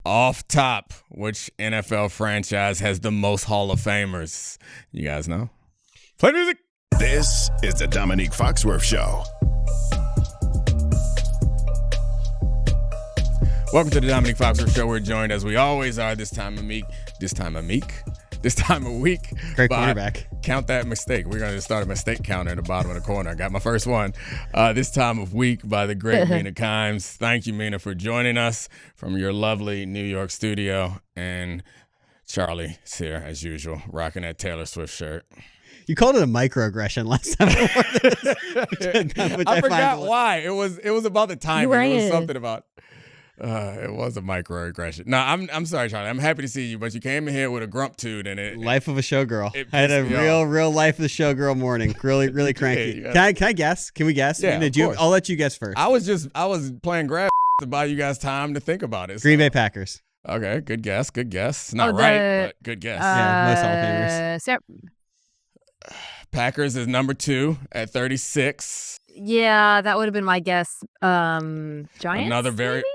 Off top, which NFL franchise has the most Hall of Famers? You guys know? Play music. This is the Domonique Foxworth Show. Welcome to the Domonique Foxworth Show. We're joined, as we always are, this time of week. Great cornerback. Count that mistake. We're going to start a mistake counter in the bottom of the corner. I got my first one this time of week by the great Mina Kimes. Thank you, Mina, for joining us from your lovely New York studio. And Charlie's here, as usual, rocking that Taylor Swift shirt. You called it a microaggression last time. I forgot why. It was about the timing. It was something about... it was a microaggression. No, I'm sorry, Charlie. I'm happy to see you, but you came in here with a grumptude and it. Life of a showgirl. I had a real life of the showgirl morning. Really cranky. Can I guess? Can we guess? Yeah, I'll let you guess first. I was playing grab to buy you guys time to think about it. Green Bay Packers. Okay, good guess. Not right, but good guess. Most Hall of Famers. Packers is number 2 at 36. Yeah, that would have been my guess. Giants. Another very. Maybe?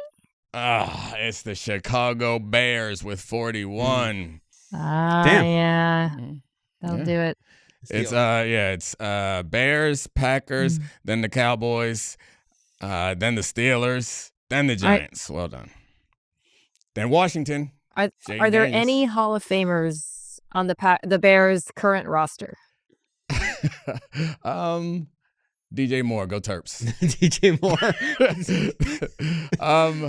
It's the Chicago Bears with 41. Damn. Yeah. That'll do it. It's Bears, Packers, then the Cowboys, then the Steelers, then the Giants. Well done. Then Washington. Are there any Hall of Famers on the Bears' current roster? DJ Moore, go Terps. DJ Moore.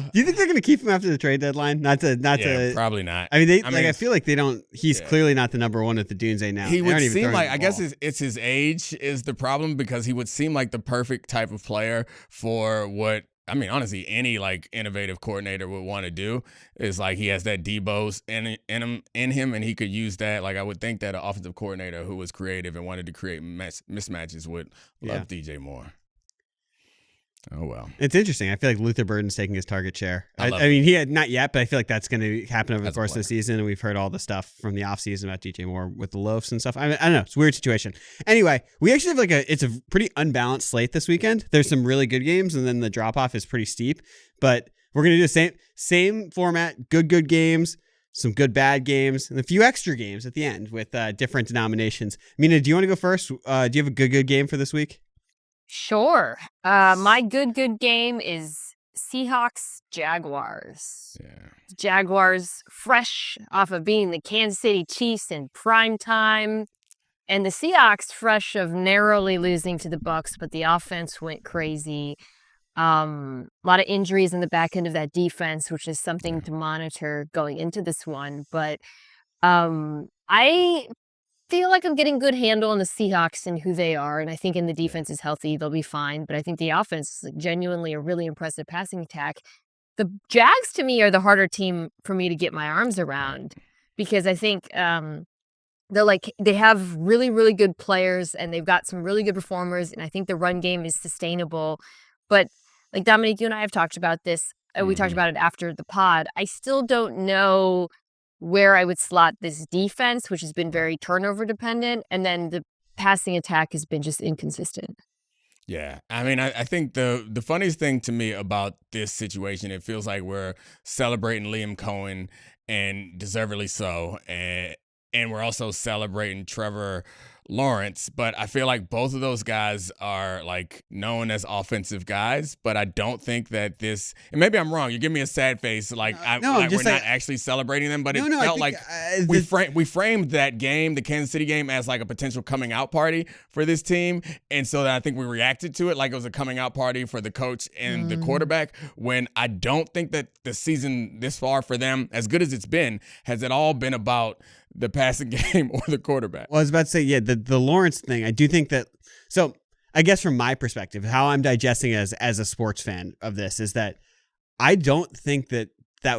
Do you think they're going to keep him after the trade deadline? Probably not. I mean, I feel like they don't. He's clearly not the number one at the Doomsday now. He would seem like, I guess it's his age is the problem, because he would seem like the perfect type of player for what, I mean, honestly, any like innovative coordinator would want to do. Is like he has that Debo's in him, and he could use that. Like I would think that an offensive coordinator who was creative and wanted to create mismatches would love DJ Moore. Oh, well. It's interesting. I feel like Luther Burden's taking his target share. I mean, he had not yet, but I feel like that's going to happen over the course of the season. And we've heard all the stuff from the offseason about DJ Moore with the loafs and stuff. I don't know. It's a weird situation. Anyway, we actually have it's a pretty unbalanced slate this weekend. There's some really good games, and then the drop-off is pretty steep. But we're going to do the same format, good games, some good bad games, and a few extra games at the end with different denominations. Mina, do you want to go first? Do you have a good game for this week? Sure. My good game is Seahawks Jaguars. Yeah. Jaguars fresh off of being the Kansas City Chiefs in prime time, and the Seahawks fresh of narrowly losing to the Bucs, but the offense went crazy. A lot of injuries in the back end of that defense, which is something to monitor going into this one. But I feel like I'm getting good handle on the Seahawks and who they are, and I think in the defense is healthy, they'll be fine. But I think the offense is genuinely a really impressive passing attack. The Jags, to me, are the harder team for me to get my arms around, because I think they have really good players, and they've got some really good performers, and I think the run game is sustainable. But like Dominique, you and I have talked about this. We talked about it after the pod. I still don't know where I would slot this defense, which has been very turnover dependent, and then the passing attack has been just inconsistent. Yeah. I mean, I think the funniest thing to me about this situation, it feels like we're celebrating Liam Cohen, and deservedly so, and we're also celebrating Trevor Lawrence, but I feel like both of those guys are like known as offensive guys, but I don't think that this, and maybe I'm wrong, you give me a sad face, like we're not actually celebrating them, but it felt like we framed that game, the Kansas City game, as like a potential coming out party for this team, and so that I think we reacted to it like it was a coming out party for the coach and the quarterback, when I don't think that the season this far for them, as good as it's been, has at all been about the passing game or the quarterback. Well, I was about to say, the Lawrence thing, I do think that, so I guess from my perspective, how I'm digesting as a sports fan of this is that I don't think that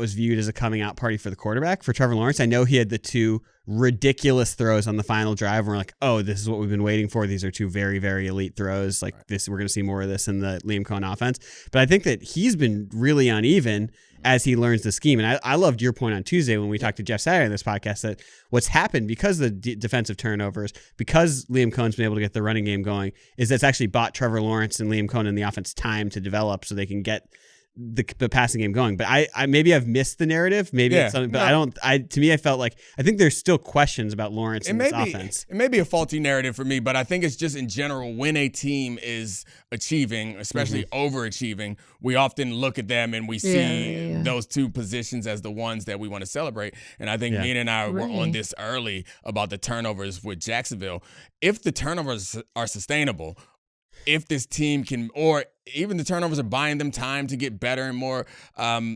was viewed as a coming out party for the quarterback, for Trevor Lawrence. I know he had the 2 ridiculous throws on the final drive, and we're like, oh, this is what we've been waiting for. These are 2 very, very elite throws. Like this, we're going to see more of this in the Liam Cohen offense. But I think that he's been really uneven as he learns the scheme. And I loved your point on Tuesday when we talked to Jeff Saturday on this podcast, that what's happened because of the defensive turnovers, because Liam Cohen's been able to get the running game going, is that's actually bought Trevor Lawrence and Liam Cohen and the offense time to develop so they can get the passing game going. But I maybe I've missed the narrative. Maybe it's something, but to me, I felt like I think there's still questions about Lawrence and this offense. It may be a faulty narrative for me, but I think it's just in general when a team is achieving, especially overachieving, we often look at them and we see those two positions as the ones that we want to celebrate. And I think Mina and I were on this early about the turnovers with Jacksonville. If the turnovers are sustainable, if this team can, or even the turnovers are buying them time to get better and more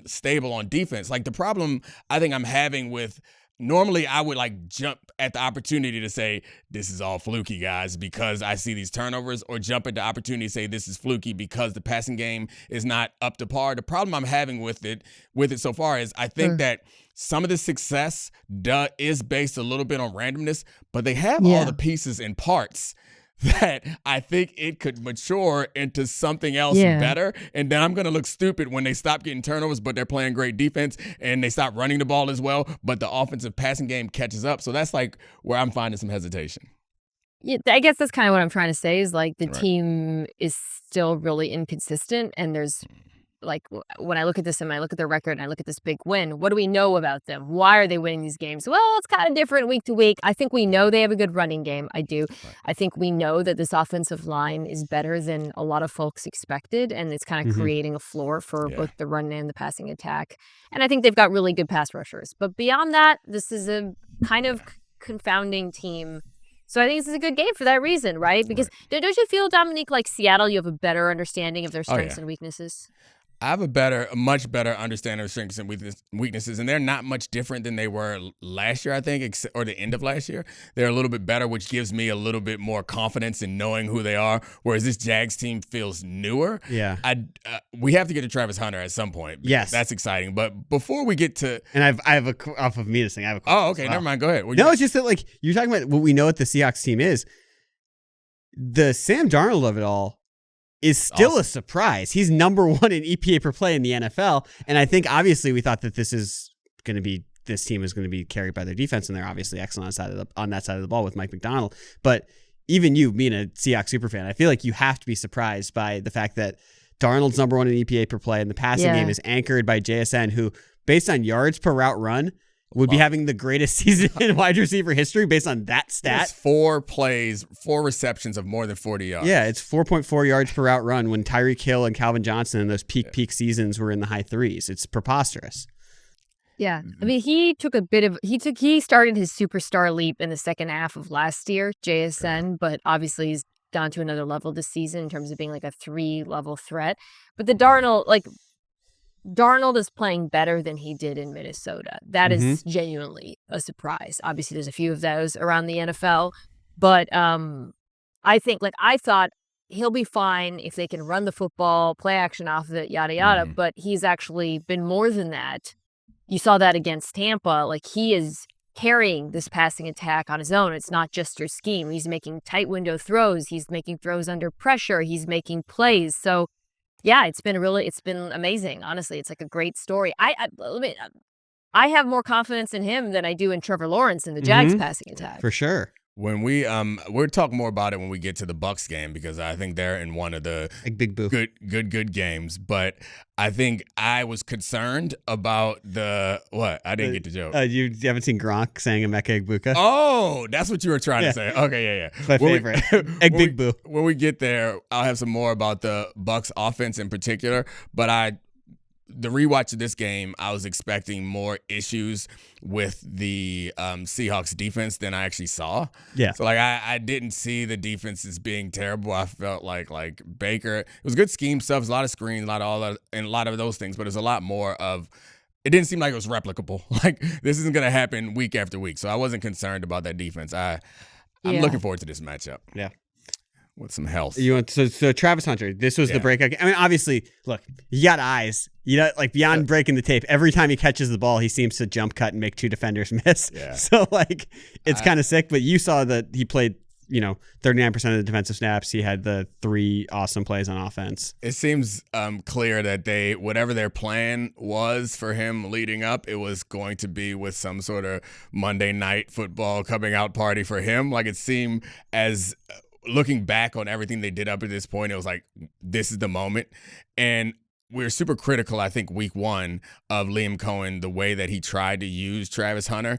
stable on defense. Like the problem I think I'm having with, normally I would like jump at the opportunity to say, this is all fluky, guys, because I see these turnovers, or jump at the opportunity to say this is fluky because the passing game is not up to par. The problem I'm having with it so far is I think that some of the success is based a little bit on randomness, but they have all the pieces and parts that I think it could mature into something else better. And then I'm going to look stupid when they stop getting turnovers, but they're playing great defense, and they stop running the ball as well, but the offensive passing game catches up. So that's like where I'm finding some hesitation. Yeah, I guess that's kind of what I'm trying to say is like the team is still really inconsistent, and there's like when I look at this and I look at their record and I look at this big win, what do we know about them? Why are they winning these games? Well, it's kind of different week to week. I think we know they have a good running game. I do. Right. I think we know that this offensive line is better than a lot of folks expected, and it's kind of creating a floor for both the run and the passing attack. And I think they've got really good pass rushers. But beyond that, this is a kind of confounding team. So I think this is a good game for that reason, right? Because don't you feel, Domonique, like Seattle, you have a better understanding of their strengths and weaknesses? I have a much better understanding of strengths and weaknesses, and they're not much different than they were last year, I think, or the end of last year. They're a little bit better, which gives me a little bit more confidence in knowing who they are, whereas this Jags team feels newer. Yeah. We have to get to Travis Hunter at some point. Yes. That's exciting. But before we get to... And I have a off of me to sing. I have a Oh, okay. Never mind. Go ahead. No, it's just that, like, you're talking about what we know what the Seahawks team is. The Sam Darnold of it all is still a surprise. He's number one in EPA per play in the NFL. And I think obviously we thought that this team is going to be carried by their defense, and they're obviously excellent on that side of the ball with Mike McDonald. But even you, being a Seahawks superfan, I feel like you have to be surprised by the fact that Darnold's number one in EPA per play, and the passing game is anchored by JSN, who, based on yards per route run, would be having the greatest season in wide receiver history based on that stat. It's 4 receptions of more than 40 yards. Yeah, it's 4.4 yards per route run when Tyreek Hill and Calvin Johnson in those peak seasons were in the high threes. It's preposterous. Yeah. I mean, he started his superstar leap in the second half of last year, JSN, but obviously he's down to another level this season in terms of being like a 3-level threat. But the Darnold is playing better than he did in Minnesota. That is genuinely a surprise. Obviously, there's a few of those around the NFL, but I thought he'll be fine if they can run the football, play action off of it, yada yada. But he's actually been more than that. You saw that against Tampa. Like, he is carrying this passing attack on his own. It's not just your scheme. He's making tight window throws. He's making throws under pressure. He's making plays. So. Yeah, it's been amazing. Honestly, it's like a great story. I have more confidence in him than I do in Trevor Lawrence in the Jags passing attack. For sure. When we'll talk more about it when we get to the Bucs game, because I think they're in one of the big boo. good games. But I think I was concerned about what? I didn't get the joke. You haven't seen Gronk saying Emeka Egbuka? Oh, that's what you were trying to say. Okay, yeah. It's my favorite. Big boo. When we get there, I'll have some more about the Bucs offense in particular. But the rewatch of this game, I was expecting more issues with the Seahawks defense than I actually saw. Yeah. So, like, I didn't see the defense as being terrible. I felt like Baker, it was good scheme stuff. It was a lot of screens, and a lot of those things, but it's a lot more of, it didn't seem like it was replicable. Like, this isn't going to happen week after week. So I wasn't concerned about that defense. I'm looking forward to this matchup. Yeah. With some health. So Travis Hunter, this was the breakout. I mean, obviously, look, he got eyes. Like, beyond breaking the tape, every time he catches the ball, he seems to jump cut and make 2 defenders miss. Yeah. So, like, it's kind of sick. But you saw that he played, 39% of the defensive snaps. He had the 3 awesome plays on offense. It seems clear that whatever their plan was for him leading up, it was going to be with some sort of Monday night football coming out party for him. Like, it seemed as... looking back on everything they did up to this point, it was like, this is the moment. And we're super critical, I think, week one of Liam Cohen, the way that he tried to use Travis Hunter.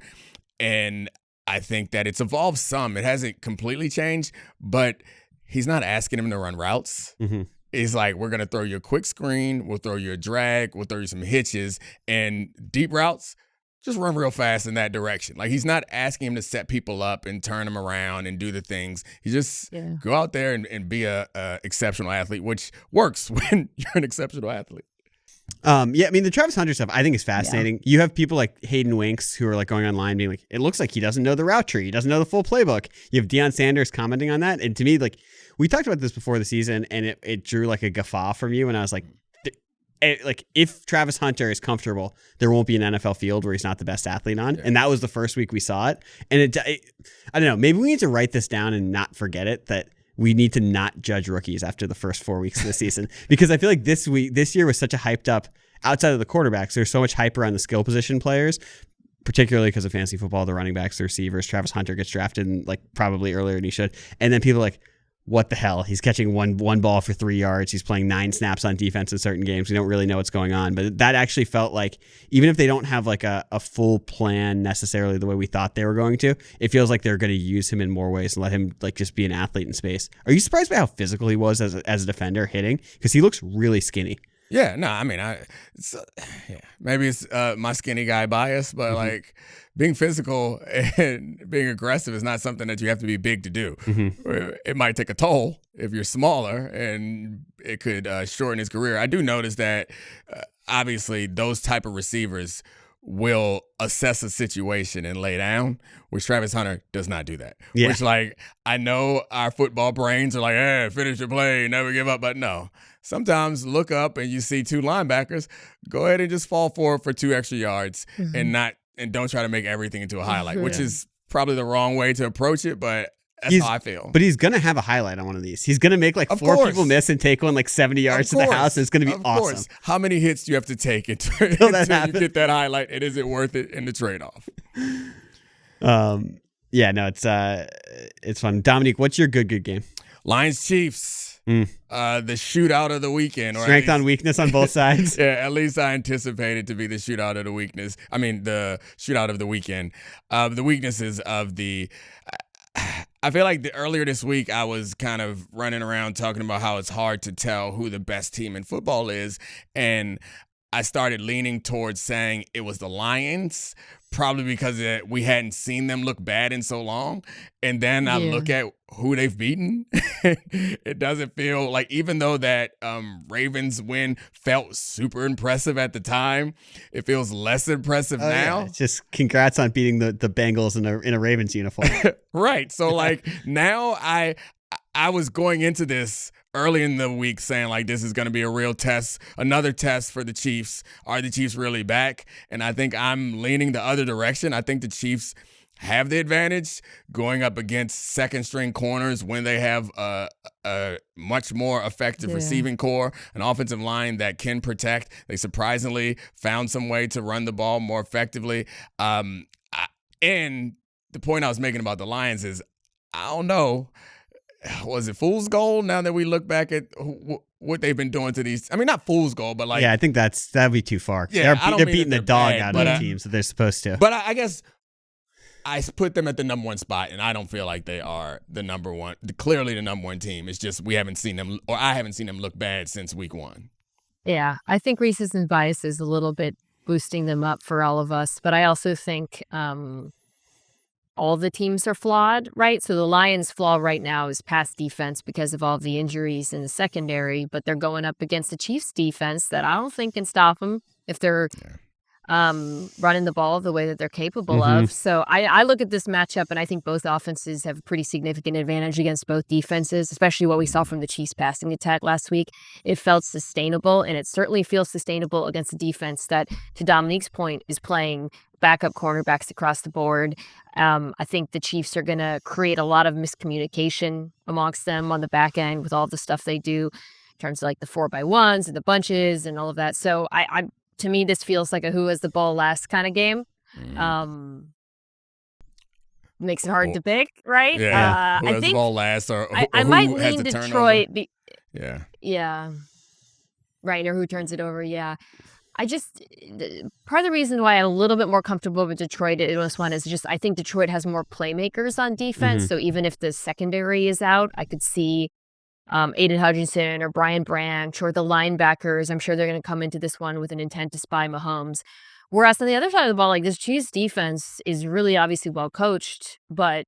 And I think that it's evolved some. It hasn't completely changed, but he's not asking him to run routes. Mm-hmm. It's like, we're going to throw you a quick screen, we'll throw you a drag, we'll throw you some hitches, and deep routes, just run real fast in that direction. Like, he's not asking him to set people up and turn them around and do the things. You just go out there and be a exceptional athlete, which works when you're an exceptional athlete. I mean, the Travis Hunter stuff I think is fascinating. Yeah. You have people like Hayden Winks who are like going online being like, it looks like he doesn't know the route tree. He doesn't know the full playbook. You have Deion Sanders commenting on that. And to me, like, we talked about this before the season and it drew like a guffaw from you. And I was like, if Travis Hunter is comfortable, there won't be an NFL field where he's not the best athlete on. Yeah. And that was the first week we saw it. And I don't know, maybe we need to write this down and not forget it, that we need to not judge rookies after the first 4 weeks of the season, because I feel like this year was such a hyped up, outside of the quarterbacks, there's so much hype around the skill position players, particularly because of fantasy football, the running backs, the receivers. Travis Hunter gets drafted like probably earlier than he should. And then people are like, what the hell? He's catching one ball for 3 yards. He's playing 9 snaps on defense in certain games. We don't really know what's going on. But that actually felt like, even if they don't have like a full plan necessarily the way we thought they were going to, it feels like they're going to use him in more ways and let him like just be an athlete in space. Are you surprised by how physical he was as a defender hitting? Because he looks really skinny. Yeah, no, I mean, maybe it's my skinny guy bias, but like, being physical and being aggressive is not something that you have to be big to do. Mm-hmm. It might take a toll if you're smaller, and it could shorten his career. I do notice that obviously those type of receivers will assess a situation and lay down, which Travis Hunter does not do that. Yeah. Which, like, I know our football brains are like, hey, finish your play, never give up, but no. Sometimes look up and you see 2 linebackers, go ahead and just fall forward for 2 extra yards and don't try to make everything into a highlight, which is probably the wrong way to approach it, but that's how I feel. But he's going to have a highlight on one of these. He's going to make like 4 people miss and take one like 70 yards to the house. And it's going to be awesome. How many hits do you have to take until you get that highlight? And is it worth it in the trade-off? Yeah, no, it's fun. Dominique, what's your good game? Lions-Chiefs. The shootout of the weekend. Or strength on weakness on both sides. Yeah, at least I anticipated to be the shootout of the weakness. I mean, the shootout of the weekend. The weaknesses of the... I feel like earlier this week I was kind of running around talking about how it's hard to tell who the best team in football is, and I started leaning towards saying it was the Lions, probably because we hadn't seen them look bad in so long. And then I look at who they've beaten. It doesn't feel like, even though that Ravens win felt super impressive at the time, it feels less impressive now. Yeah. Just congrats on beating the Bengals in a Ravens uniform. Right. So like now I was going into this early in the week saying like, this is going to be a real test, another test for the Chiefs. Are the Chiefs really back? And I think I'm leaning the other direction. I think the Chiefs have the advantage going up against second string corners when they have a much more effective receiving core, an offensive line that can protect. They surprisingly found some way to run the ball more effectively. And the point I was making about the Lions is, I don't know, was it fool's gold now that we look back at what they've been doing to these? I mean, not fool's gold, but like... Yeah, I think that'd be too far. Yeah, they're beating the dog out of the teams that they're supposed to. But I guess I put them at the number 1 spot, and I don't feel like they are the number 1, clearly the number 1 team. It's just we haven't seen them, or I haven't seen them look bad since week 1. Yeah, I think recency bias is a little bit boosting them up for all of us, but I also think... all the teams are flawed, right? So the Lions' flaw right now is pass defense because of all the injuries in the secondary, but they're going up against the Chiefs' defense that I don't think can stop them if they're running the ball the way that they're capable of. So I look at this matchup, and I think both offenses have a pretty significant advantage against both defenses, especially what we saw from the Chiefs' passing attack last week. It felt sustainable, and it certainly feels sustainable against a defense that, to Dominique's point, is playing backup cornerbacks across the board. I think the Chiefs are going to create a lot of miscommunication amongst them on the back end with all the stuff they do in terms of like the 4x1s and the bunches and all of that. So to me, this feels like a who has the ball last kind of game. Makes it hard to pick, right? Yeah. Who has the ball last, or I might lean Detroit. Yeah. Yeah. right, or who turns it over. Yeah. Part of the reason why I'm a little bit more comfortable with Detroit in this one is just I think Detroit has more playmakers on defense. So even if the secondary is out, I could see Aiden Hutchinson or Brian Branch or the linebackers. I'm sure they're going to come into this one with an intent to spy Mahomes. Whereas on the other side of the ball, like this Chiefs defense is really obviously well coached, but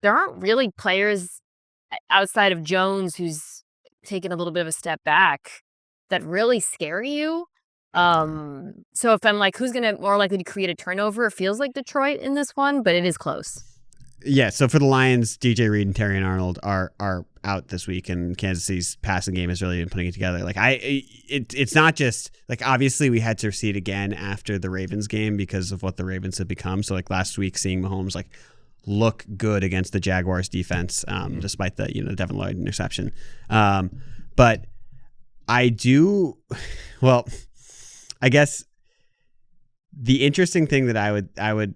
there aren't really players outside of Jones, who's taken a little bit of a step back, that really scare you. So if I'm like, who's going to more likely to create a turnover? It feels like Detroit in this one, but it is close. Yeah, so for the Lions, DJ Reed and Terrion Arnold are out this week, and Kansas City's passing game has really been putting it together. Like it's not just like obviously we had to see it again after the Ravens game because of what the Ravens have become. So like last week, seeing Mahomes like look good against the Jaguars defense, despite the Devin Lloyd interception. But I do well. I guess the interesting thing that I would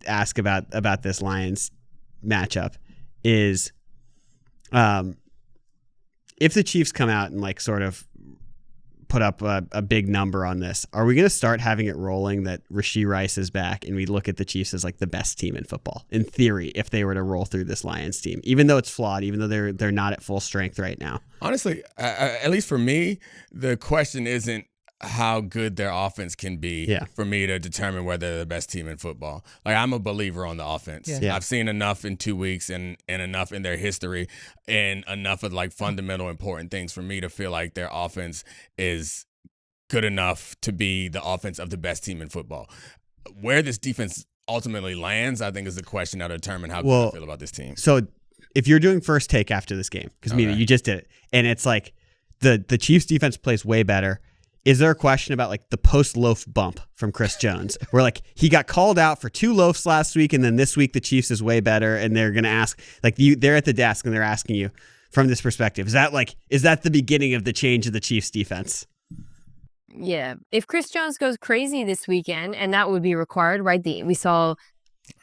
ask about this Lions matchup is if the Chiefs come out and like sort of put up a big number on this, are we going to start having it rolling that Rashee Rice is back and we look at the Chiefs as like the best team in football in theory if they were to roll through this Lions team, even though it's flawed, even though they're not at full strength right now? Honestly, at least for me, the question isn't how good their offense can be for me to determine whether they're the best team in football. Like, I'm a believer on the offense. I've seen enough in 2 weeks and enough in their history and enough of like fundamental important things for me to feel like their offense is good enough to be the offense of the best team in football. Where this defense ultimately lands, I think, is the question that'll determine how good I feel about this team. So if you're doing first take after this game, because Mina, you just did it, and it's like the Chiefs defense plays way better. Is there a question about like the post-loaf bump from Chris Jones where like he got called out for 2 loafs last week and then this week the Chiefs is way better and they're going to ask like they're at the desk and they're asking you from this perspective, is that the beginning of the change of the Chiefs defense? Yeah. If Chris Jones goes crazy this weekend, and that would be required, right? We saw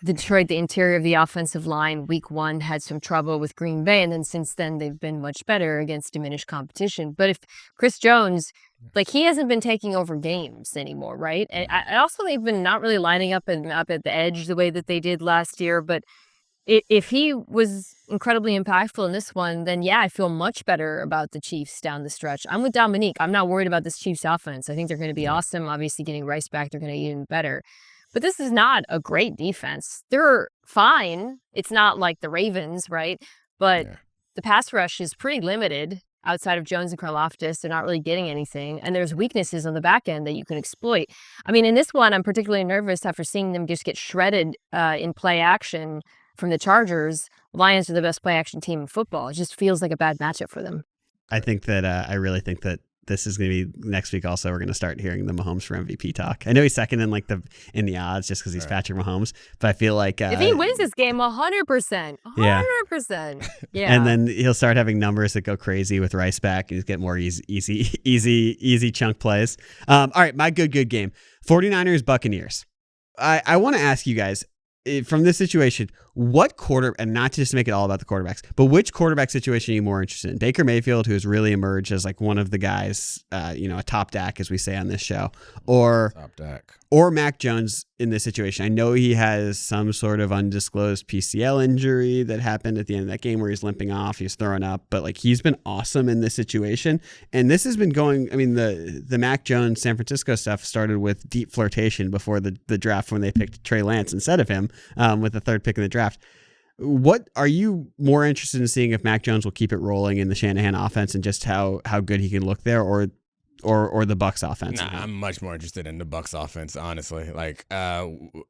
Detroit, the interior of the offensive line, week 1 had some trouble with Green Bay, and then since then they've been much better against diminished competition. But if Chris Jones, like, he hasn't been taking over games anymore, right? And I also, they've been not really lining up at the edge the way that they did last year. But if he was incredibly impactful in this one, then yeah, I feel much better about the Chiefs down the stretch. I'm with Domonique. I'm not worried about this Chiefs offense. I think they're going to be awesome. Obviously, getting Rice back, they're going to get even better. But this is not a great defense. They're fine. It's not like the Ravens, right? But the pass rush is pretty limited outside of Jones and Karlaftis. They're not really getting anything. And there's weaknesses on the back end that you can exploit. I mean, in this one, I'm particularly nervous after seeing them just get shredded in play action from the Chargers. Lions are the best play action team in football. It just feels like a bad matchup for them. I think that I really think that this is going to be next week. Also, we're going to start hearing the Mahomes for MVP talk. I know he's second in the odds just because he's Patrick Mahomes, but I feel like if he wins this game, 100%, 100%, yeah. And then he'll start having numbers that go crazy with Rice back, and he's get more easy chunk plays. All right, my good game: 49ers Buccaneers. I want to ask you guys from this situation, what quarter, and not just to make it all about the quarterbacks, but which quarterback situation are you more interested in? Baker Mayfield, who has really emerged as like one of the guys, a top DAC, as we say on this show, or Mac Jones in this situation? I know he has some sort of undisclosed PCL injury that happened at the end of that game where he's limping off, he's throwing up, but like he's been awesome in this situation. And this has been going, I mean, the Mac Jones San Francisco stuff started with deep flirtation before the draft when they picked Trey Lance instead of him with the 3rd pick in the draft. What are you more interested in seeing if Mac Jones will keep it rolling in the Shanahan offense and just how good he can look there, or the Bucs offense? I'm much more interested in the Bucs offense, honestly. Like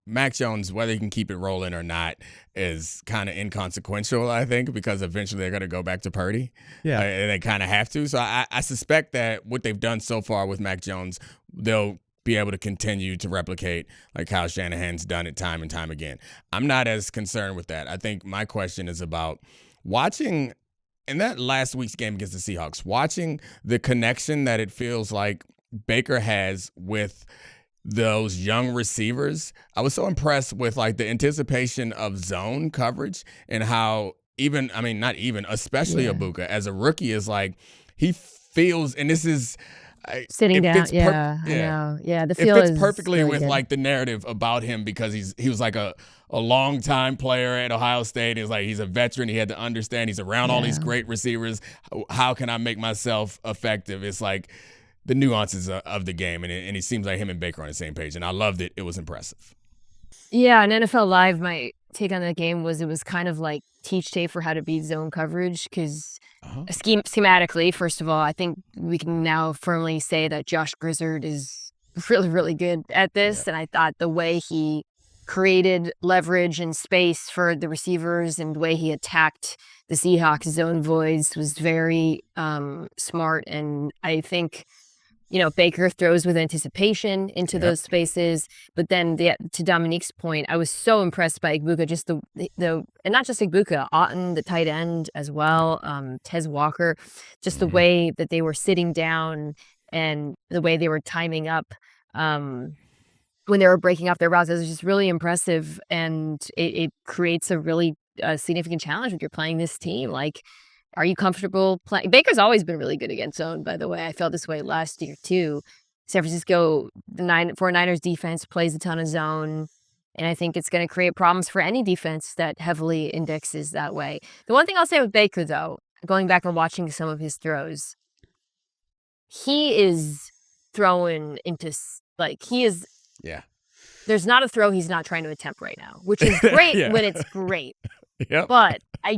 Mac Jones, whether he can keep it rolling or not, is kind of inconsequential, I think, because eventually they're going to go back to Purdy. Yeah, they kind of have to. So I suspect that what they've done so far with Mac Jones, they'll be able to continue to replicate like how Shanahan's done it time and time again. I'm not as concerned with that. I think my question is about watching in that last week's game against the Seahawks, watching the connection that it feels like Baker has with those young receivers. I was so impressed with like the anticipation of zone coverage and how especially Ibuka as a rookie is like, he feels, and this is, Sitting it down. fits Yeah, I know. Yeah, the feel it fits is perfectly really with good. like the narrative about him because he was like a long time player at Ohio State. It's like he's a veteran. He had to understand he's around all these great receivers. How can I make myself effective? It's like the nuances of the game, and it seems like him and Baker are on the same page. And I loved it. It was impressive. Yeah, on NFL Live, my take on that game was it was kind of like teach tape for how to beat zone coverage because schematically, first of all, I think we can now firmly say that Josh Grizzard is really, really good at this. And I thought the way he created leverage and space for the receivers and the way he attacked the Seahawks zone voids was very smart. And I think Baker throws with anticipation into those spaces. But then to Dominique's point, I was so impressed by Igbuka, just the and not just Igbuka, Otten, the tight end as well, Tez Walker, just the way that they were sitting down and the way they were timing up when they were breaking off their routes. It was just really impressive. And it creates a really significant challenge when you're playing this team. Like, are you comfortable playing? Baker's always been really good against zone, by the way. I felt this way last year, too. San Francisco, the 49ers defense plays a ton of zone, and I think it's going to create problems for any defense that heavily indexes that way. The one thing I'll say with Baker, though, going back and watching some of his throws, he is throwing into, there's not a throw he's not trying to attempt right now, which is great when it's great. But I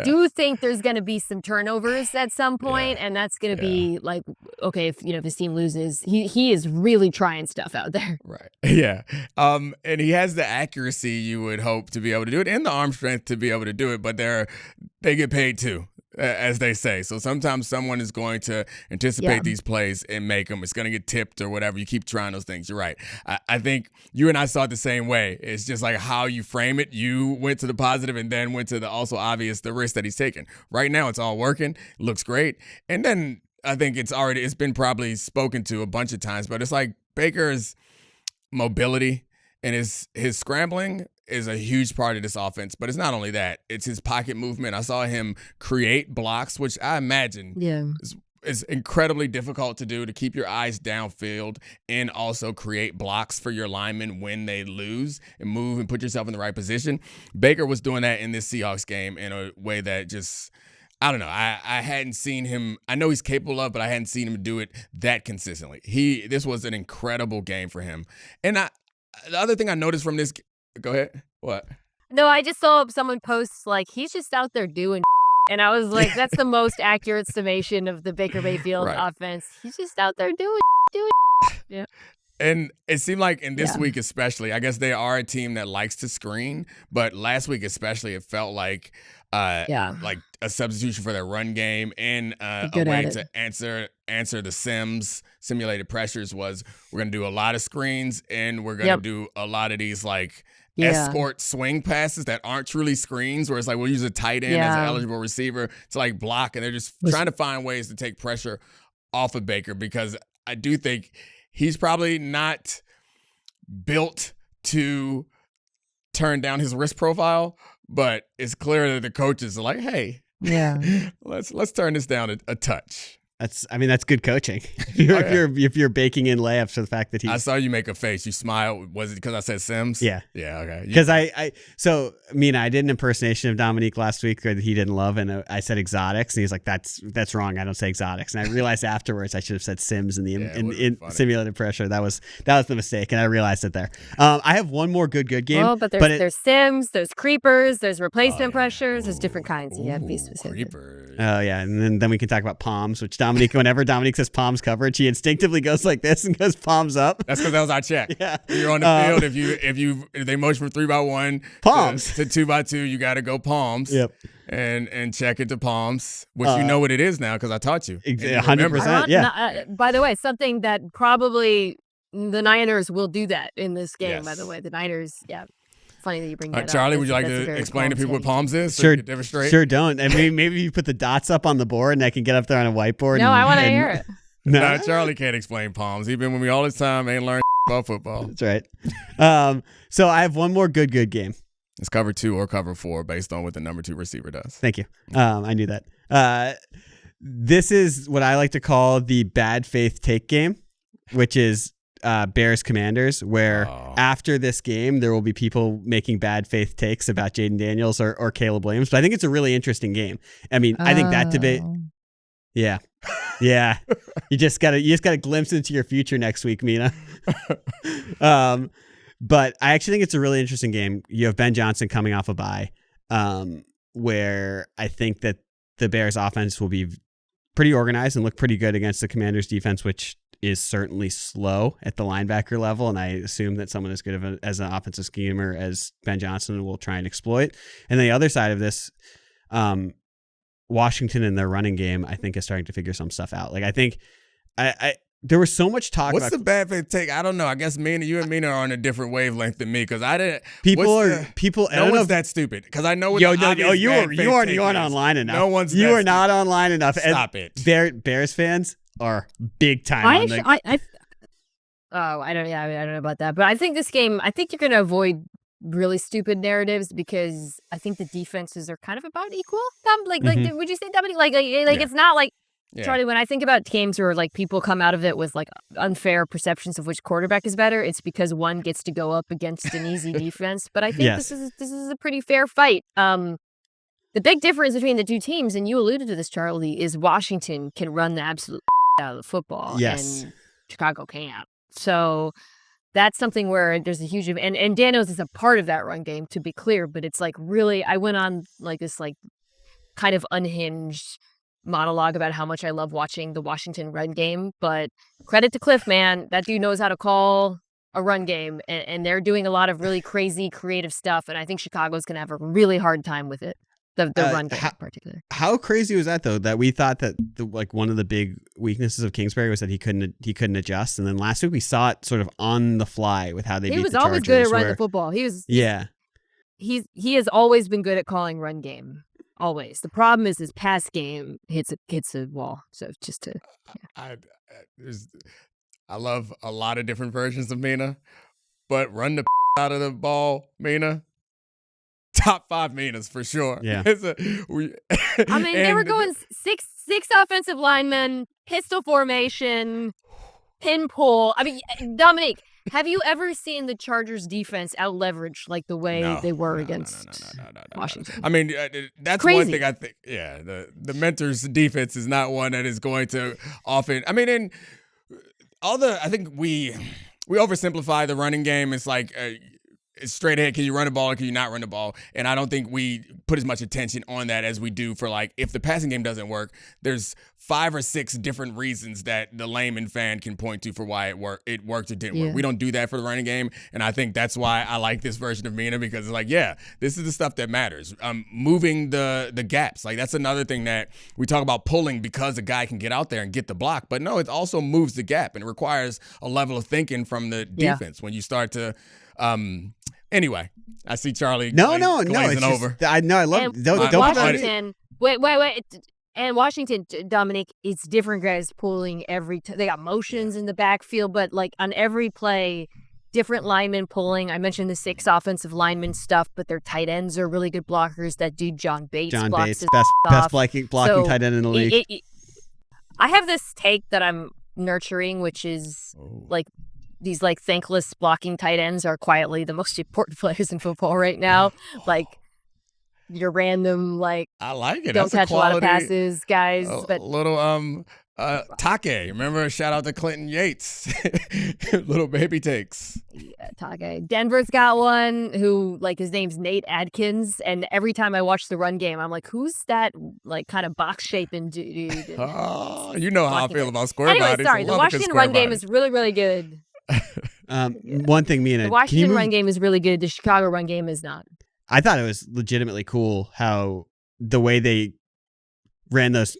do think there's going to be some turnovers at some point, and that's going to be like, okay, if his team loses, he is really trying stuff out there. Right. Yeah. And he has the accuracy you would hope to be able to do it and the arm strength to be able to do it, but they get paid too, as they say. So sometimes someone is going to anticipate these plays and make them. It's going to get tipped or whatever. You keep trying those things. You're right. I think you and I saw it the same way. It's just like how you frame it. You went to the positive and then went to the also obvious, the risk that he's taking. Right now, it's all working. It looks great. And then I think it's been probably spoken to a bunch of times, but it's like Baker's mobility and his scrambling is a huge part of this offense. But it's not only that. It's his pocket movement. I saw him create blocks, which I imagine is incredibly difficult to do, to keep your eyes downfield and also create blocks for your linemen when they lose and move and put yourself in the right position. Baker was doing that in this Seahawks game in a way that just, I don't know. I hadn't seen him. I know he's capable of, but I hadn't seen him do it that consistently. This was an incredible game for him. And the other thing I noticed from this, go ahead. What? No, I just saw someone post like he's just out there doing, and I was like, that's the most accurate summation of the Baker Mayfield offense. He's just out there doing. Yeah. And it seemed like in this week especially, I guess they are a team that likes to screen, but last week especially, it felt like like a substitution for their run game and a way to answer the simulated pressures was we're going to do a lot of screens and we're going to do a lot of these like escort swing passes that aren't truly screens, where it's like we'll use a tight end as an eligible receiver to like block, and they're just trying to find ways to take pressure off of Baker, because I do think he's probably not built to turn down his risk profile, but it's clear that the coaches are like, hey, let's turn this down a touch. That's good coaching. If you're baking in layups for the fact that I saw you make a face. You smiled. Was it because I said Sims? Yeah. Yeah. Okay. Because I did an impersonation of Domonique last week that he didn't love, and I said exotics, and he's like, that's wrong. I don't say exotics. And I realized afterwards I should have said Sims in the in simulated pressure. That was the mistake, and I realized it there. I have one more good game. Oh, but there's Sims, there's creepers, there's replacement pressures, there's different kinds. You have to be specific. Creepers. Oh yeah, and then we can talk about palms, which whenever Domonique says palms coverage, he instinctively goes like this and goes palms up. That's because that was our check. Yeah. You're on the field. If they motion from 3x1 palms to 2x2, you got to go palms. Yep. And check it to palms, which you know what it is now because I taught you. 100%. Yeah. By the way, something that probably the Niners will do that in this game. Yes. By the way, the Niners. Yeah. Funny that you bring that up. Charlie, would you like to explain to people what palms is? Sure, don't. And maybe you put the dots up on the board and I can get up there on a whiteboard. No, I want to hear it. No, Charlie can't explain palms. He's been with me all this time. Ain't learned about football. That's right. So I have one more good game. It's cover 2 or cover 4 based on what the number 2 receiver does. Thank you. I knew that. This is what I like to call the bad faith take game, which is Bears Commanders, where after this game, there will be people making bad faith takes about Jaden Daniels or Caleb Williams. But I think it's a really interesting game. I mean, I think that debate. Yeah. Yeah. You just got a glimpse into your future next week, Mina. But I actually think it's a really interesting game. You have Ben Johnson coming off a bye, where I think that the Bears offense will be pretty organized and look pretty good against the Commanders defense, which is certainly slow at the linebacker level. And I assume that someone as good as an offensive schemer as Ben Johnson will try and exploit. And the other side of this, Washington in their running game, I think is starting to figure some stuff out. Like, I think there was so much talk. What's the bad faith take? I don't know. I guess you and Mina are on a different wavelength than me because I didn't. People. I don't know if that's stupid because I know. You aren't online enough. No one's. You are not online enough. Stop it. Bears fans are big time. I don't know about that, but I think this game. I think you're going to avoid really stupid narratives because I think the defenses are kind of about equal. Like would you say, Dominique? It's not like. Yeah. Charlie, when I think about games where like people come out of it with like unfair perceptions of which quarterback is better, it's because one gets to go up against an easy defense. But I think this is a pretty fair fight. The big difference between the two teams, and you alluded to this, Charlie, is Washington can run the absolute out of the football, and Chicago can't. So that's something where there's a huge and Daniels is a part of that run game, to be clear. But it's like really, I went on like this like kind of unhinged monologue about how much I love watching the Washington run game, but credit to Cliff, man. That dude knows how to call a run game, and they're doing a lot of really crazy, creative stuff, and I think Chicago's going to have a really hard time with it, the run game in particular. How crazy was that, though, that we thought that one of the big weaknesses of Kingsbury was that he couldn't adjust, and then last week we saw it sort of on the fly with how they beat the Chargers. He was always good at running the football. He has always been good at calling run game. Always. The problem is his pass game hits a wall. So just to, I love a lot of different versions of Mina, but run the out of the ball, Mina. Top 5 Minas for sure. Yeah. They were going six offensive linemen, pistol formation, pin pull. I mean, Dominique, have you ever seen the Chargers defense out leveraged like the way they were against Washington? I mean, that's crazy. One thing I think. Yeah, the Mentors defense is not one that is going to often. I mean, in I think we oversimplify the running game. It's like it's straight ahead. Can you run the ball or can you not run the ball? And I don't think we put as much attention on that as we do for like if the passing game doesn't work, there's 5 or 6 different reasons that the layman fan can point to for why it worked or didn't work. We don't do that for the running game. And I think that's why I like this version of Mina because it's like, this is the stuff that matters. Moving the gaps. Like that's another thing that we talk about pulling because a guy can get out there and get the block. But no, it also moves the gap and it requires a level of thinking from the defense when you start to anyway, I see Charlie glazing over. I love Washington. Wait. And Washington, Dominique, it's different guys pulling they got motions in the backfield, but like on every play, different linemen pulling. I mentioned the 6 offensive linemen stuff, but their tight ends are really good blockers. That dude, John Bates, best blocking tight end in the league. I have this take that I'm nurturing, which is like these like thankless blocking tight ends are quietly the most important players in football right now. Like your random I like it. Don't That's catch a lot of passes, guys. But little Take. Remember, shout out to Clinton Yates. Little baby takes. Yeah, Take. Denver's got one who his name's Nate Adkins, and every time I watch the run game, I'm like, who's that kind of box shaping dude? Oh, you know how I feel about square bodies. Anyway, sorry, the Washington run game is really, really good. One thing, Mina, the Washington run game is really good. The Chicago run game is not. I thought it was legitimately cool how the way they ran those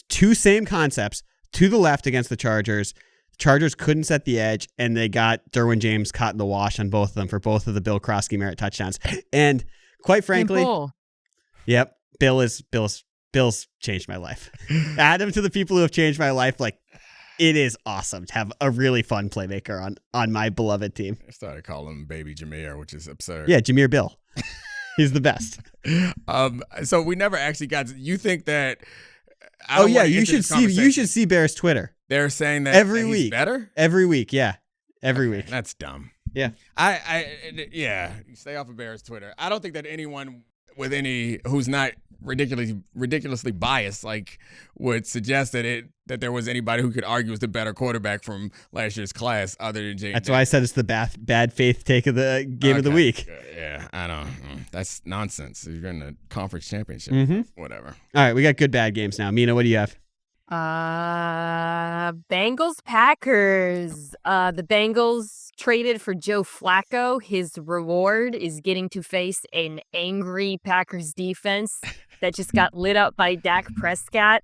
2 same concepts to the left against the Chargers. Chargers couldn't set the edge, and they got Derwin James caught in the wash on both of them for both of the Bill Krosky-Merritt touchdowns. And quite frankly, Bill's changed my life. Add him to the people who have changed my life. It is awesome to have a really fun playmaker on my beloved team. I started calling him Baby Jameer, which is absurd. Yeah, Jameer Bill. He's the best. So we never actually got. You think that I don't wanna you enter should this see conversation. Bear's Twitter They're saying that every he's week. better Every week, yeah, every week. That's dumb. Yeah. Yeah. Stay off of Bears Twitter. I don't think that anyone with who's not ridiculously biased would suggest that there was anybody who could argue was the better quarterback from last year's class other than James. That's why I said it's the bad faith take of the game of the week. Yeah, I don't. That's nonsense. You're in the conference championship. Whatever. All right, we got good bad games now. Mina, what do you have? Bengals Packers. The Bengals traded for Joe Flacco. His reward is getting to face an angry Packers defense that just got lit up by Dak Prescott.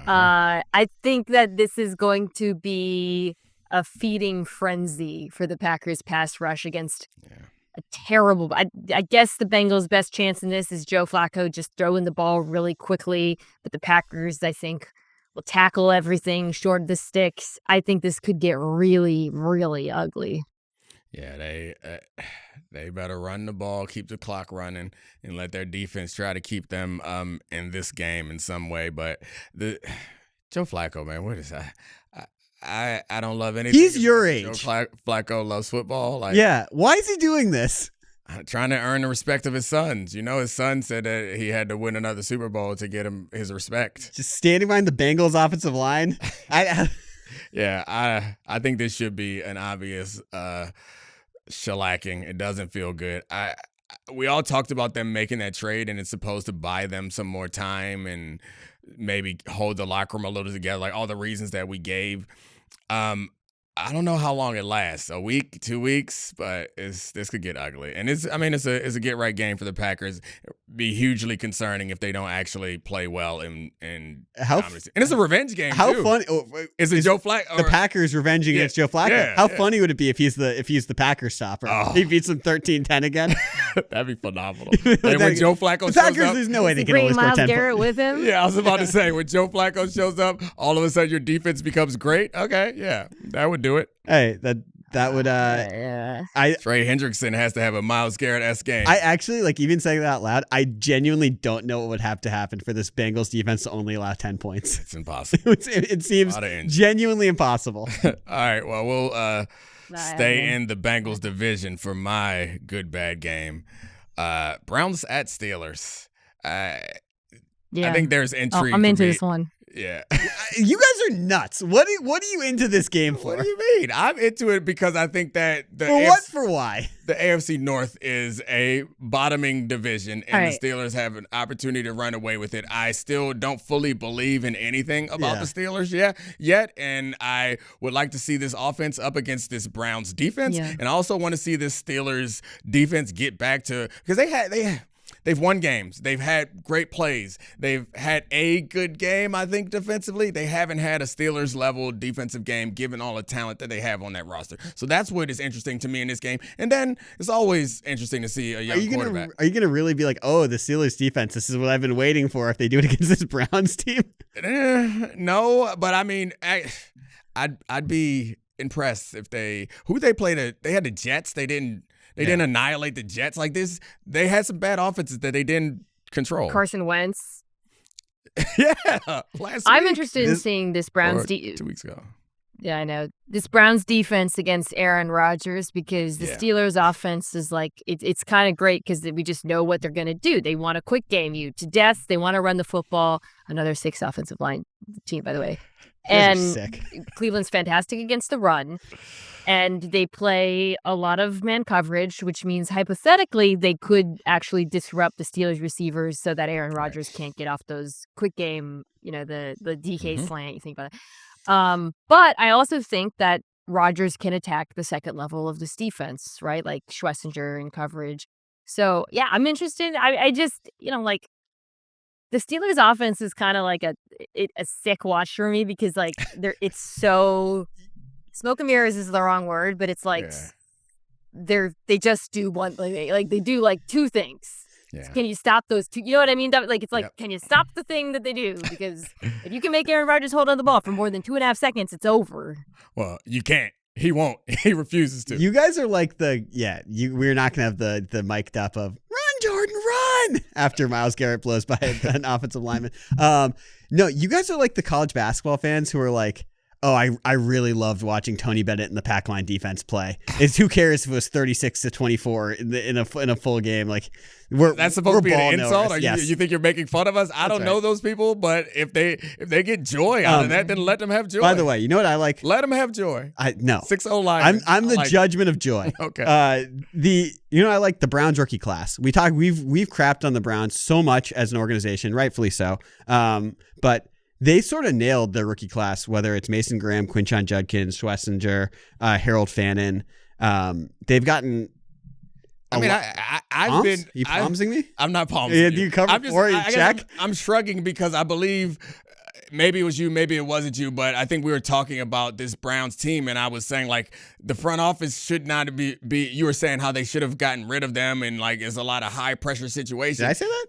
I think that this is going to be a feeding frenzy for the Packers pass rush against a terrible. I guess the Bengals' best chance in this is Joe Flacco just throwing the ball really quickly, but the Packers, I think, will tackle everything short of the sticks. I think this could get really, really ugly. Yeah, they better run the ball, keep the clock running, and let their defense try to keep them in this game in some way. But Joe Flacco, man, what is that? I don't love anything. He's your age. Joe Flacco loves football. Yeah, why is he doing this? Trying to earn the respect of his sons. His son said that he had to win another Super Bowl to get him his respect. Just standing behind the Bengals offensive line. Yeah, I think this should be an obvious shellacking. It doesn't feel good. We all talked about them making that trade, and it's supposed to buy them some more time and maybe hold the locker room a little together, like all the reasons that we gave. I don't know how long it lasts, a week, 2 weeks, but this could get ugly. And it's a get right game for the Packers. It'd be hugely concerning if they don't actually play well and it's a revenge game. How too. funny is it Joe Flacco? The Packers revenge against Joe Flacco. How funny would it be if he's the Packers stopper? He beats them 13-10 again. That'd be phenomenal. Like when Joe Flacco the shows Packers, up, there's no way they can only score 10 Myles Garrett with him. Yeah, I was about to say, when Joe Flacco shows up, all of a sudden your defense becomes great. Okay, yeah, that would do it. Hey, that would Trey Hendrickson has to have a Myles Garrett-esque game. I actually, even saying that out loud, I genuinely don't know what would have to happen for this Bengals defense to only allow 10 points. It's impossible. it seems genuinely impossible. All right, well, we'll stay in the Bengals division for my good bad game. Browns at Steelers. I think there's intrigue. I'm into me. this one. Yeah. You guys are nuts. What are you into this game for? What do you mean? I'm into it because I think that why? The AFC North is a bottoming division, and the Steelers have an opportunity to run away with it. I still don't fully believe in anything about the Steelers yet, and I would like to see this offense up against this Browns defense, and I also want to see this Steelers defense get back to, because they've won games. They've had great plays. They've had a good game, I think, defensively. They haven't had a Steelers-level defensive game given all the talent that they have on that roster. So that's what is interesting to me in this game. And then it's always interesting to see a young quarterback. Are you going to really be like, oh, the Steelers defense, this is what I've been waiting for if they do it against this Browns team? No, but I mean, I'd be impressed if they played. They had the Jets. They didn't annihilate the Jets like this. They had some bad offenses that they didn't control. Carson Wentz. Last I'm week. interested in seeing this Browns 2 weeks ago. Yeah, I know. This Browns defense against Aaron Rodgers, because the Steelers offense is it's kind of great because we just know what they're going to do. They want to quick game you to death. They want to run the football. Another 6 offensive line team, by the way. And Cleveland's fantastic against the run. And they play a lot of man coverage, which means hypothetically they could actually disrupt the Steelers receivers so that Aaron Rodgers can't get off those quick game, the DK slant. You think about it. But I also think that Rodgers can attack the second level of this defense, right? Like Schlesinger in coverage. So, yeah, I'm interested. I just, the Steelers offense is kind of like a sick watch for me because, it's so... Smoke and mirrors is the wrong word, but it's they just do one, they do two things. Yeah. Can you stop those two? You know what I mean? Can you stop the thing that they do? Because if you can make Aaron Rodgers hold on the ball for more than 2.5 seconds, it's over. Well, you can't. He won't. He refuses to. You guys are like we're not going to have the mic'd up of run, Jordan, run after Myles Garrett blows by an offensive lineman. No, you guys are like the college basketball fans who are like, oh, I really loved watching Tony Bennett and the pack line defense play. Who cares if it was 36-24 in a full game? Like that's supposed to be an insult. Or yes. you think you're making fun of us? I don't know those people, but if they get joy out of that, then let them have joy. By the way, you know what I like? Let them have joy. No 6-0 line. I'm the judgment of joy. Okay. I like the Browns rookie class. We've crapped on the Browns so much as an organization, rightfully so. But they sort of nailed their rookie class, whether it's Mason Graham, Quinshon Judkins, Schlesinger, Harold Fannin. They've gotten. I've been. You palmsing me? I'm not palming. Yeah, do you cover for you? Check. I'm shrugging because I believe. Maybe it was you, maybe it wasn't you, but I think we were talking about this Browns team, and I was saying, like, the front office should not be you were saying how they should have gotten rid of them, and, like, it's a lot of high-pressure situations. Did I say that?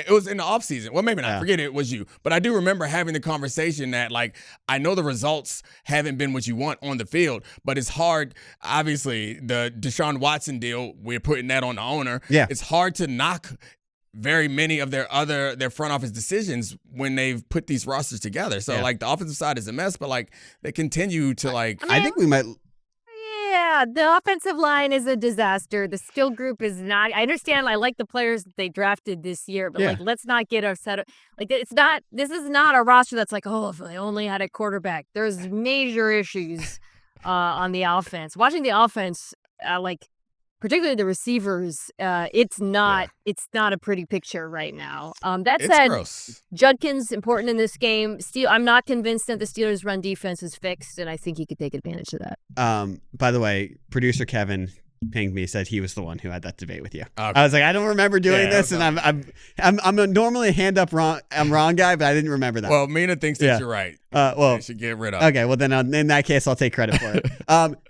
It was in the offseason. Well, maybe not. Yeah. Forget it was you. But I do remember having the conversation that, like, I know the results haven't been what you want on the field, but it's hard. Obviously, the Deshaun Watson deal, we're putting that on the owner. Yeah. It's hard to knock very many of their front office decisions when they've put these rosters together. So like the offensive side is a mess, but like they continue to like. I think we might. Yeah, the offensive line is a disaster. The skill group is not. I understand. I like the players that they drafted this year, but like let's not get upset. Like it's not. This is not a roster that's like, oh, if they only had a quarterback. There's major issues on the offense. Watching the offense, particularly the receivers, it's not a pretty picture right now. That said, gross. Judkins important in this game. I'm not convinced that the Steelers' run defense is fixed, and I think he could take advantage of that. By the way, producer Kevin pinged me, said he was the one who had that debate with you. Okay. I was like, I don't remember doing this, and I'm normally a hand up wrong. I'm wrong guy, but I didn't remember that. Well, Mina thinks that you're right. You should get rid of. Okay, well then in that case, I'll take credit for it.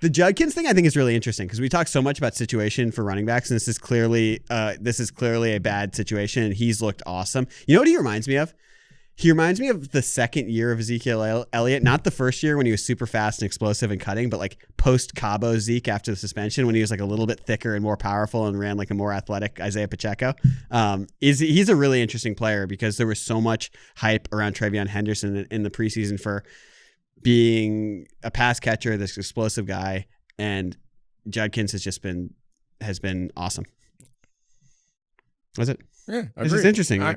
The Judkins thing I think is really interesting because we talk so much about situation for running backs, and this is clearly a bad situation, and he's looked awesome. You know what he reminds me of? He reminds me of the second year of Ezekiel Elliott, not the first year when he was super fast and explosive and cutting, but like post Cabo Zeke after the suspension when he was like a little bit thicker and more powerful and ran like a more athletic Isaiah Pacheco. He's a really interesting player because there was so much hype around Trevion Henderson in the preseason for being a pass catcher, this explosive guy, and Judkins has been awesome. Was it? Yeah, it's just interesting. I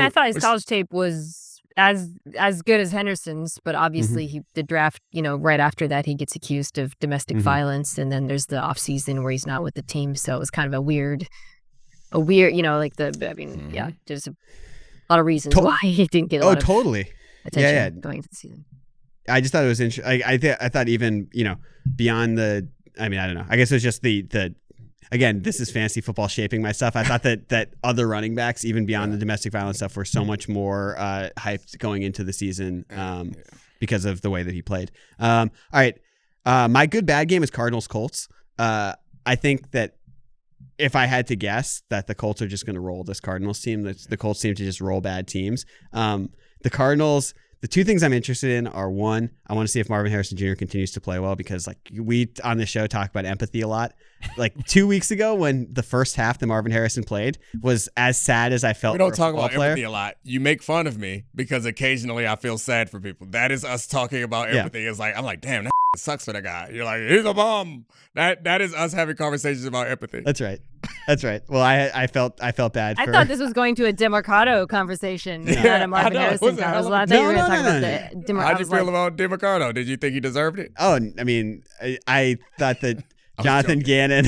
thought his college tape was as good as Henderson's, but obviously the draft, right after that he gets accused of domestic violence, and then there's the off season where he's not with the team, so it was kind of a weird, there's a lot of reasons why he didn't get a lot of attention going into the season. I just thought it was interesting. I thought even beyond the, I don't know. I guess it was just the. Again, this is fantasy football shaping my stuff. I thought that other running backs, even beyond the domestic violence stuff, were so much more hyped going into the season because of the way that he played. All right. My good bad game is Cardinals Colts. I think that if I had to guess that the Colts are just going to roll this Cardinals team, the Colts seem to just roll bad teams. The Cardinals, the two things I'm interested in are, one, I want to see if Marvin Harrison Jr. continues to play well because we on this show talk about empathy a lot. 2 weeks ago when the first half that Marvin Harrison played was as sad as I felt. We don't talk about empathy a lot. You make fun of me because occasionally I feel sad for people. That is us talking about empathy. It's like, I'm like, damn, that sucks for the guy. You're like, he's a bum. That is us having conversations about empathy. That's right. Well, I felt bad. I thought this was going to a DeMarcado conversation, not a Marvin Harrison conversation. I thought you were going to talk about the DeMarcado. How'd you feel about DeMarcado? Did you think he deserved it? Oh, I thought that Jonathan Gannon,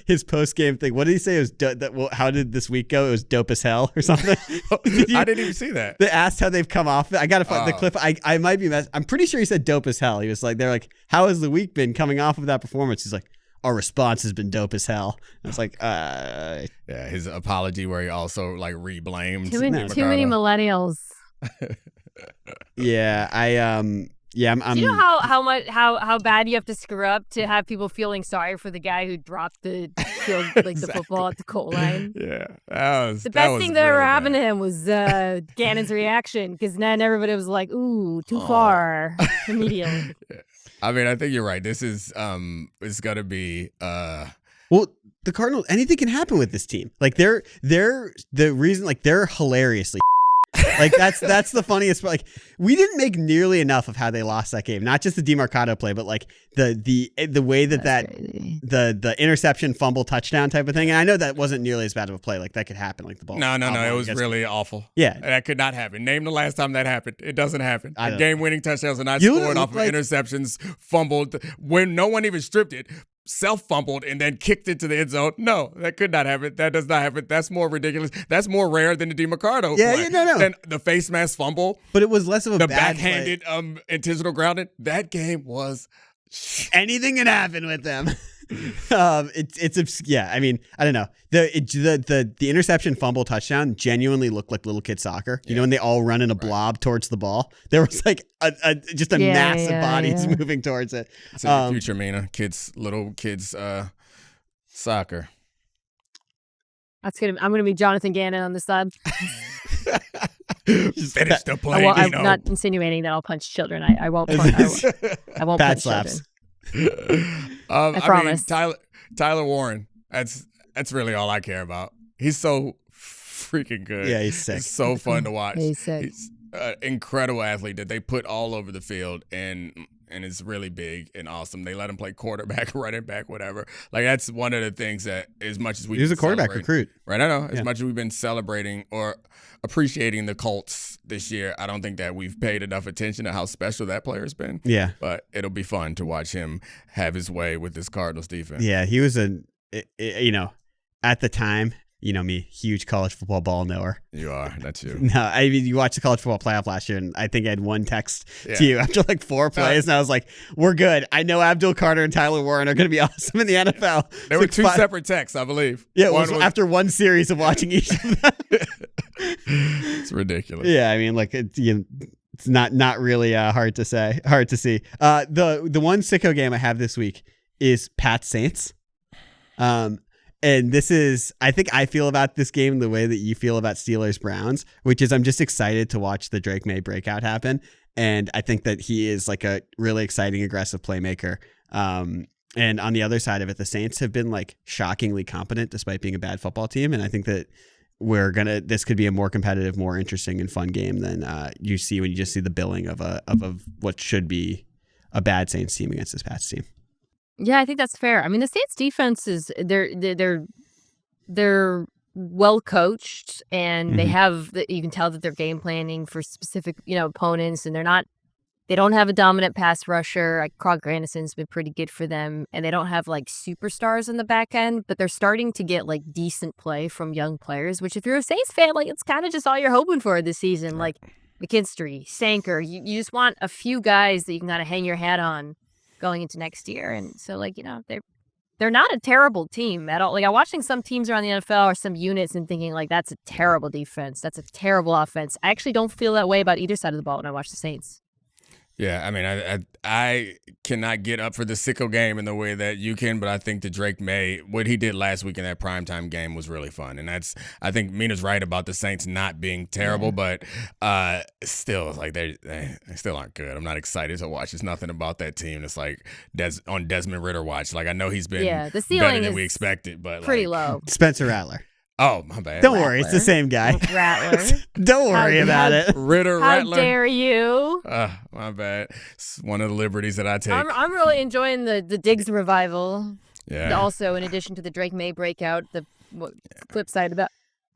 his post game thing. What did he say? It was how did this week go? It was dope as hell or something. I didn't even see that. They asked how they've come off. I gotta find the clip. I might be I'm pretty sure he said dope as hell. He was like, they're like, how has the week been coming off of that performance? He's like, our response has been dope as hell. I was like, his apology where he also re-blamed. Too many millennials. I'm, you know how bad you have to screw up to have people feeling sorry for the guy who dropped the field the football at the goal line? Yeah, the best thing that ever happened to him was Gannon's reaction, because then everybody was like, "Ooh, too far!" immediately. Yeah. I think you're right. This is it's gonna be well. The Cardinals, anything can happen with this team. They're the reason. They're hilariously. Like that's the funniest part. Like we didn't make nearly enough of how they lost that game. Not just the DeMarcado play, but like the way that the interception, fumble, touchdown type of thing. And I know that wasn't nearly as bad of a play. Like that could happen. Like the ball. No. It was really awful. Yeah, that could not happen. Name the last time that happened. It doesn't happen. Game-winning touchdowns are not scored off of interceptions, fumbled when no one even stripped it. Self-fumbled and then kicked it to the end zone. No, that could not happen. That does not happen. That's more ridiculous. That's more rare than the DeMarcado play. No. Than the face mask fumble. But it was less of a the bad backhanded intentional grounding. That game was anything can happen with them. Yeah. I mean, I don't know. The interception, fumble, touchdown genuinely looked like little kid soccer. You know, when they all run in a blob towards the ball. There was like just a mass of bodies moving towards it. It's in the future, Mina. Little kids, soccer. I'm gonna be Jonathan Gannon on this side. Finish the play. I'm not insinuating that I'll punch children. I won't. I won't bad punch slaps. Children. I promise. Mean, Tyler Warren. That's really all I care about. He's so freaking good. Yeah, he's sick. He's so fun to watch. He's sick. He's an incredible athlete that they put all over the field and it's really big and awesome. They let him play quarterback, running back, whatever. Like that's one of the things that as much as we he was a quarterback recruit. Right, I know. As much as we've been celebrating or appreciating the Colts this year, I don't think that we've paid enough attention to how special that player has been. Yeah. But it'll be fun to watch him have his way with this Cardinals defense. Yeah, he was at the time, you know me, huge college football ball knower. You are. That's you. No, I mean, you watched the college football playoff last year, and I think I had one text to you after like 4 plays, and I was like, we're good. I know Abdul Carter and Tyler Warren are going to be awesome in the NFL. There were two separate texts, I believe. Yeah, it was after one series of watching each of them. It's ridiculous. Yeah, I mean, like, it's not really hard to see. The one sicko game I have this week is Pats Saints. And this is, I think I feel about this game the way that you feel about Steelers Browns, which is I'm just excited to watch the Drake May breakout happen. And I think that he is like a really exciting, aggressive playmaker. And on the other side of it, the Saints have been like shockingly competent despite being a bad football team. And I think that this could be a more competitive, more interesting and fun game than you see when you just see the billing of what should be a bad Saints team against this Pats team. Yeah, I think that's fair. I mean, the Saints defense is they're well coached, and they have you can tell that they're game planning for specific opponents, and they don't have a dominant pass rusher. Like Krog Granderson's been pretty good for them, and they don't have like superstars in the back end, but they're starting to get like decent play from young players. Which, if you're a Saints fan, like it's kind of just all you're hoping for this season. Like McKinstry, Sanker, you just want a few guys that you can kind of hang your hat on going into next year. And so they're not a terrible team at all. Like I'm watching some teams around the NFL or some units and thinking like that's a terrible defense, that's a terrible offense. I actually don't feel that way about either side of the ball when I watch the Saints. Yeah, I mean, I cannot get up for the sicko game in the way that you can, but I think that Drake May, what he did last week in that primetime game was really fun. And I think Mina's right about the Saints not being terrible, but still, like they still aren't good. I'm not excited to watch. There's nothing about that team that's like on Desmond Ritter watch. Like I know he's been the ceiling better than we expected, but pretty low. Spencer Rattler. Oh, my bad. Don't worry, it's the same guy. Rattler. Don't worry about it. Rattler. How dare you? My bad. It's one of the liberties that I take. I'm really enjoying the Diggs revival. Yeah. Also, in addition to the Drake May breakout, the flip side about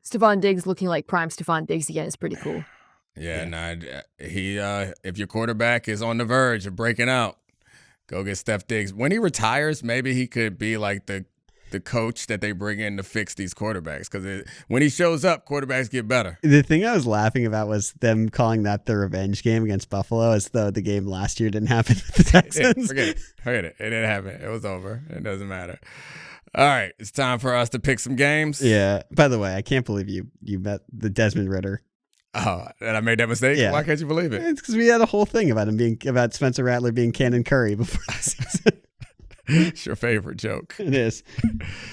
Stephon Diggs looking like prime Stephon Diggs again is pretty cool. Yeah. If your quarterback is on the verge of breaking out, go get Steph Diggs. When he retires, maybe he could be like the coach that they bring in to fix these quarterbacks, because when he shows up, quarterbacks get better. The thing I was laughing about was them calling that the revenge game against Buffalo, as though the game last year didn't happen with the Texans. Forget it. It didn't happen. It was over. It doesn't matter. All right, it's time for us to pick some games. Yeah. By the way, I can't believe you bet the Desmond Ritter. Oh, that I made that mistake? Yeah. Why can't you believe it? It's because we had a whole thing about Spencer Rattler being Cannon Curry before the season. It's your favorite joke. It is.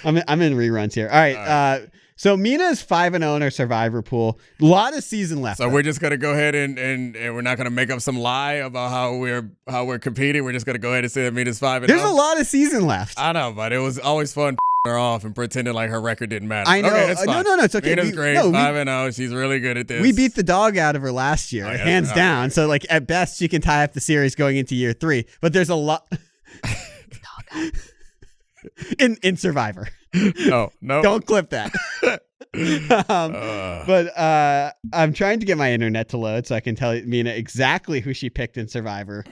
I'm in reruns here. All right. So Mina's 5-0 in her survivor pool. A lot of season left. So we're just gonna go ahead and we're not gonna make up some lie about how we're competing. We're just gonna go ahead and say that Mina's 5-0. There's a lot of season left. I know, but it was always fun her off and pretending like her record didn't matter. I know. Okay, that's fine. No, it's okay. Mina's great. 5-0. She's really good at this. We beat the dog out of her last year, hands down. So, like, at best, she can tie up the series going into year 3. But there's a lot in Survivor. No. Don't clip that. But I'm trying to get my internet to load so I can tell Mina exactly who she picked in Survivor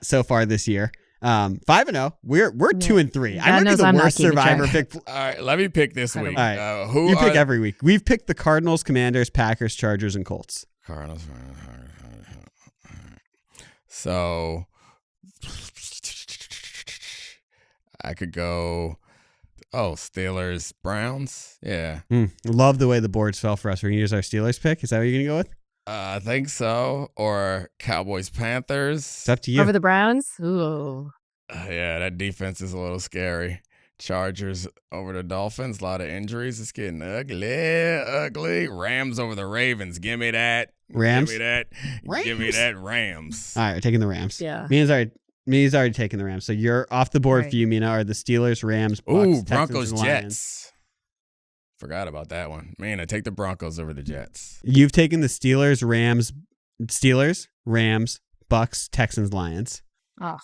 so far this year. 5-0. We're 2-3. I might be the worst Survivor pick. All right, let me pick this week. All right. You pick every week. We've picked the Cardinals, Commanders, Packers, Chargers, and Colts. Cardinals. So I could go. Steelers, Browns. Yeah. Love the way the boards fell for us. We're gonna use our Steelers pick. Is that what you're gonna go with? I think so. Or Cowboys, Panthers. It's up to you. Over the Browns? Ooh. Yeah, that defense is a little scary. Chargers over the Dolphins. A lot of injuries. It's getting ugly. Rams over the Ravens. Give me that. Rams? Give me that. Rams? Give me that Rams. All right, we're taking the Rams. Yeah. Mina's already taken the Rams. So you're off the board for you, Mina, are the Steelers, Rams, Bucks, Ooh, Texans, Broncos, and Lions. Jets. Forgot about that one. Mina, take the Broncos over the Jets. You've taken the Steelers, Rams, Bucks, Texans, Lions. Oh.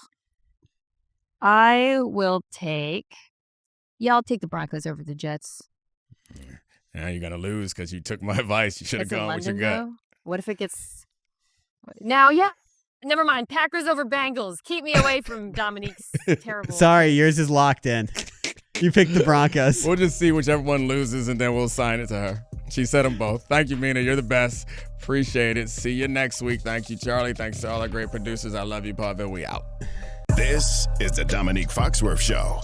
I will take... Yeah, I'll take the Broncos over the Jets. Now you're going to lose because you took my advice. You should have gone with your gut. Though? What if it gets... Now, yeah. Never mind. Packers over Bengals. Keep me away from Dominique's terrible... Sorry, yours is locked in. You picked the Broncos. We'll just see whichever one loses, and then we'll sign it to her. She said them both. Thank you, Mina. You're the best. Appreciate it. See you next week. Thank you, Charlie. Thanks to all our great producers. I love you, Pavel. We out. This is the Domonique Foxworth Show.